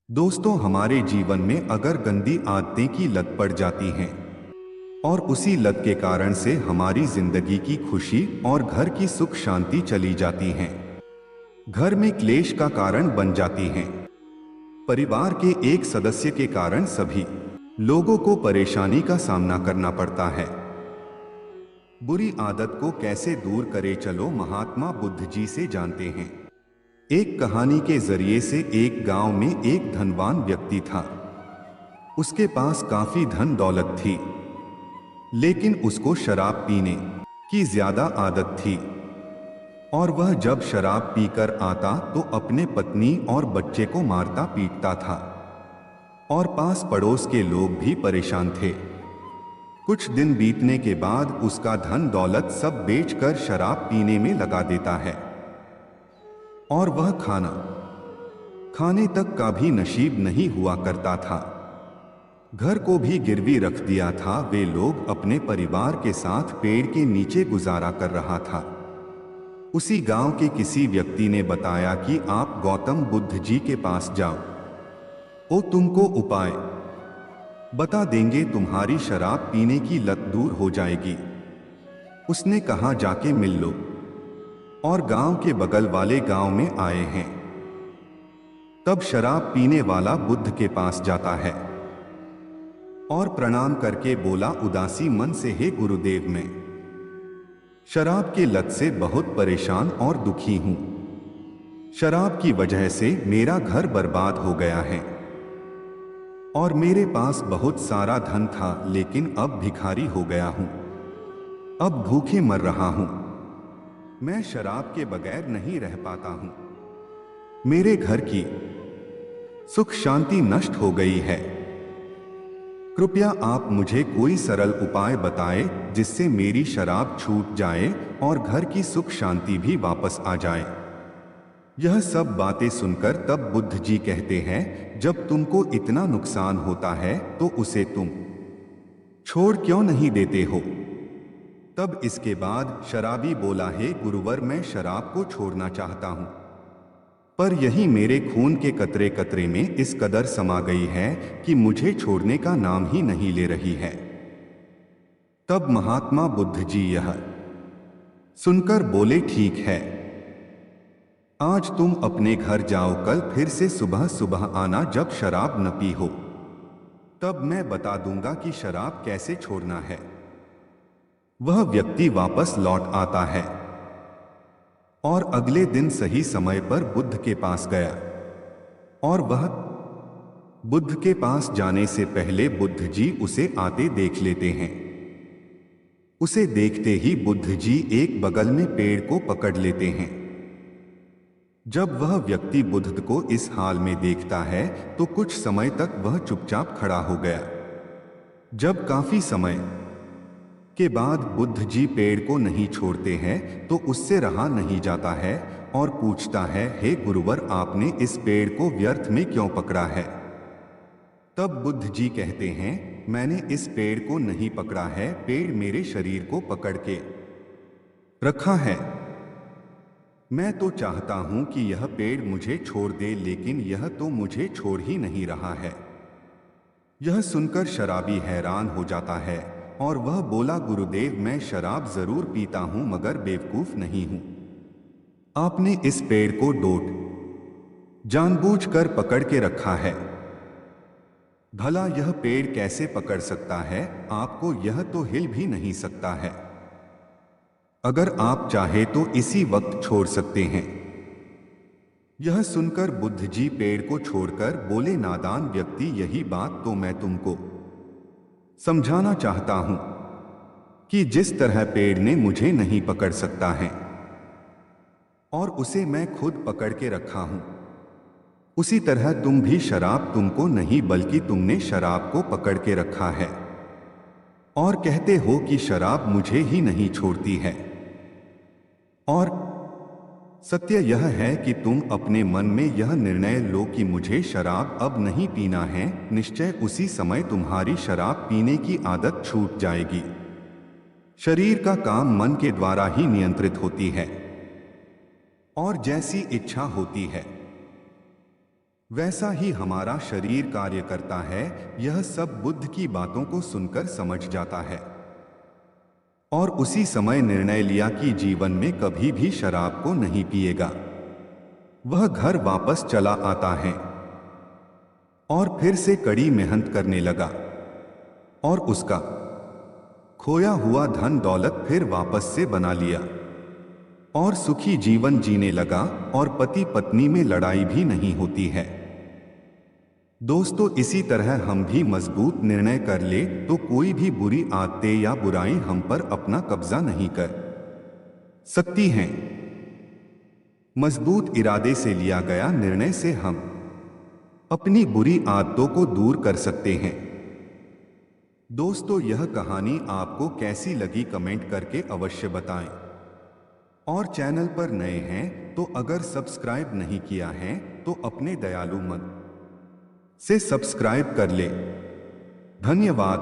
दोस्तों, हमारे जीवन में अगर गंदी आदतें की लत पड़ जाती हैं और उसी लत के कारण से हमारी जिंदगी की खुशी और घर की सुख शांति चली जाती हैं, घर में क्लेश का कारण बन जाती हैं, परिवार के एक सदस्य के कारण सभी लोगों को परेशानी का सामना करना पड़ता है। बुरी आदत को कैसे दूर करें, चलो महात्मा बुद्ध जी से जानते हैं। एक कहानी के जरिए से एक गांव में एक धनवान व्यक्ति था। उसके पास काफी धन दौलत थी, लेकिन उसको शराब पीने की ज्यादा आदत थी और वह जब शराब पीकर आता तो अपने पत्नी और बच्चे को मारता पीटता था और पास पड़ोस के लोग भी परेशान थे। कुछ दिन बीतने के बाद उसका धन दौलत सब बेचकर शराब पीने में लगा देता है और वह खाना खाने तक का भी नसीब नहीं हुआ करता था। घर को भी गिरवी रख दिया था। वे लोग अपने परिवार के साथ पेड़ के नीचे गुजारा कर रहा था। उसी गांव के किसी व्यक्ति ने बताया कि आप गौतम बुद्ध जी के पास जाओ, वो तुमको उपाय बता देंगे, तुम्हारी शराब पीने की लत दूर हो जाएगी। उसने कहा, जाके मिल लो। और गांव के बगल वाले गांव में आए हैं। तब शराब पीने वाला बुद्ध के पास जाता है और प्रणाम करके बोला उदासी मन से, हे गुरुदेव, मैं शराब के लत से बहुत परेशान और दुखी हूं। शराब की वजह से मेरा घर बर्बाद हो गया है और मेरे पास बहुत सारा धन था, लेकिन अब भिखारी हो गया हूं। अब भूखे मर रहा हूं। मैं शराब के बगैर नहीं रह पाता हूं। मेरे घर की सुख शांति नष्ट हो गई है। कृपया आप मुझे कोई सरल उपाय बताएं जिससे मेरी शराब छूट जाए और घर की सुख शांति भी वापस आ जाए। यह सब बातें सुनकर तब बुद्ध जी कहते हैं, जब तुमको इतना नुकसान होता है तो उसे तुम छोड़ क्यों नहीं देते हो। तब इसके बाद शराबी बोला, हे गुरुवर, मैं शराब को छोड़ना चाहता हूं, पर यही मेरे खून के कतरे कतरे में इस कदर समा गई है कि मुझे छोड़ने का नाम ही नहीं ले रही है। तब महात्मा बुद्ध जी यह सुनकर बोले, ठीक है, आज तुम अपने घर जाओ, कल फिर से सुबह सुबह आना, जब शराब न पी हो, तब मैं बता दूंगा कि शराब कैसे छोड़ना है। वह व्यक्ति वापस लौट आता है और अगले दिन सही समय पर बुद्ध के पास गया और वह बुद्ध के पास जाने से पहले बुद्ध जी उसे आते देख लेते हैं। उसे देखते ही बुद्ध जी एक बगल में पेड़ को पकड़ लेते हैं। जब वह व्यक्ति बुद्ध को इस हाल में देखता है तो कुछ समय तक वह चुपचाप खड़ा हो गया। जब काफी समय के बाद बुद्ध जी पेड़ को नहीं छोड़ते हैं तो उससे रहा नहीं जाता है और पूछता है, हे गुरुवर, आपने इस पेड़ को व्यर्थ में क्यों पकड़ा है। तब बुद्ध जी कहते हैं, मैंने इस पेड़ को नहीं पकड़ा है, पेड़ मेरे शरीर को पकड़ के रखा है। मैं तो चाहता हूं कि यह पेड़ मुझे छोड़ दे, लेकिन यह तो मुझे छोड़ ही नहीं रहा है। यह सुनकर शराबी हैरान हो जाता है और वह बोला, गुरुदेव, मैं शराब जरूर पीता हूं मगर बेवकूफ नहीं हूं। आपने इस पेड़ को डोट जानबूझकर पकड़ के रखा है। भला यह पेड़ कैसे पकड़ सकता है, आपको यह तो हिल भी नहीं सकता है। अगर आप चाहे तो इसी वक्त छोड़ सकते हैं। यह सुनकर बुद्ध जी पेड़ को छोड़कर बोले, नादान व्यक्ति, यही बात तो मैं तुमको समझाना चाहता हूं कि जिस तरह पेड़ ने मुझे नहीं पकड़ सकता है और उसे मैं खुद पकड़ के रखा हूं, उसी तरह तुम भी शराब तुमको नहीं बल्कि तुमने शराब को पकड़ के रखा है और कहते हो कि शराब मुझे ही नहीं छोड़ती है। और सत्य यह है कि तुम अपने मन में यह निर्णय लो कि मुझे शराब अब नहीं पीना है, निश्चय उसी समय तुम्हारी शराब पीने की आदत छूट जाएगी। शरीर का काम मन के द्वारा ही नियंत्रित होती है और जैसी इच्छा होती है वैसा ही हमारा शरीर कार्य करता है। यह सब बुद्ध की बातों को सुनकर समझ जाता है और उसी समय निर्णय लिया कि जीवन में कभी भी शराब को नहीं पिएगा। वह घर वापस चला आता है और फिर से कड़ी मेहनत करने लगा और उसका खोया हुआ धन दौलत फिर वापस से बना लिया और सुखी जीवन जीने लगा और पति पत्नी में लड़ाई भी नहीं होती है। दोस्तों, इसी तरह हम भी मजबूत निर्णय कर ले तो कोई भी बुरी आदतें या बुराई हम पर अपना कब्जा नहीं कर सकती हैं। मजबूत इरादे से लिया गया निर्णय से हम अपनी बुरी आदतों को दूर कर सकते हैं। दोस्तों, यह कहानी आपको कैसी लगी कमेंट करके अवश्य बताएं और चैनल पर नए हैं तो अगर सब्सक्राइब नहीं किया है तो अपने दयालु मन से सब्सक्राइब कर ले। धन्यवाद।